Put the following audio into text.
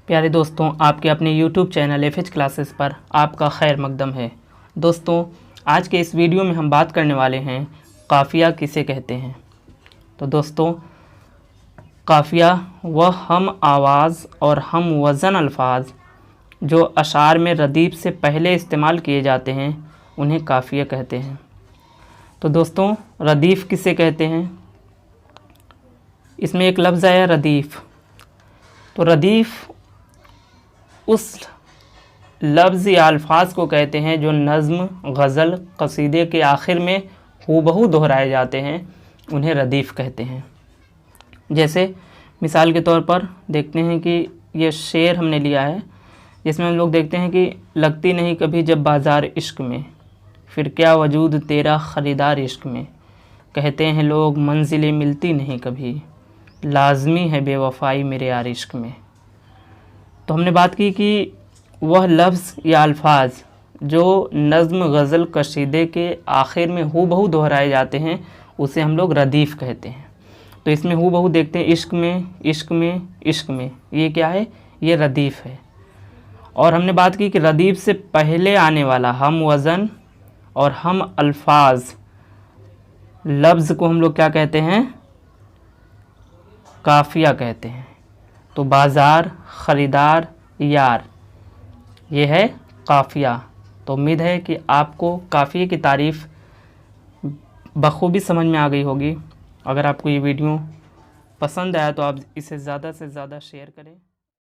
प्यारे दोस्तों, आपके अपने YouTube चैनल एफएच क्लासेस पर आपका खैर मकदम है। दोस्तों, आज के इस वीडियो में हम बात करने वाले हैं काफ़िया किसे कहते हैं। तो दोस्तों, काफ़िया वह हम आवाज़ और हम वज़न अल्फाज जो अशार में रदीफ़ से पहले इस्तेमाल किए जाते हैं उन्हें काफ़िया कहते हैं। तो दोस्तों, रदीफ़ किसे कहते हैं? इसमें एक लफ्ज़ आया रदीफ़। तो रदीफ़ उस लफ्ज़ या अल्फाज को कहते हैं जो नज़्म, गज़ल, कसीदे के आखिर में हूबहू दोहराए जाते हैं, उन्हें रदीफ़ कहते हैं। जैसे मिसाल के तौर पर देखते हैं कि ये शेर हमने लिया है, जिसमें हम लोग देखते हैं कि लगती नहीं कभी जब बाज़ार इश्क में, फिर क्या वजूद तेरा ख़रीदार इश्क में, कहते हैं लोग मंजिलें मिलती नहीं कभी, लाज़मी है बेवफ़ाई मेरे यार इश्क में। तो हमने बात की कि वह लफ्ज़ या अल्फाज जो नज़्म, गज़ल, कसीदे के आखिर में हूबहू दोहराए जाते हैं उसे हम लोग रदीफ़ कहते हैं। तो इसमें हूबहू देखते हैं इश्क में, इश्क में, इश्क में, ये क्या है? ये रदीफ़ है। और हमने बात की कि रदीफ़ से पहले आने वाला हम वज़न और हम अल्फाज लफ्ज़ को हम लोग क्या कहते हैं? काफ़िया कहते हैं। तो बाज़ार, ख़रीदार, यार, ये है काफ़िया। तो उम्मीद है कि आपको काफ़िए की तारीफ़ बखूबी समझ में आ गई होगी। अगर आपको ये वीडियो पसंद आया तो आप इसे ज़्यादा से ज़्यादा शेयर करें।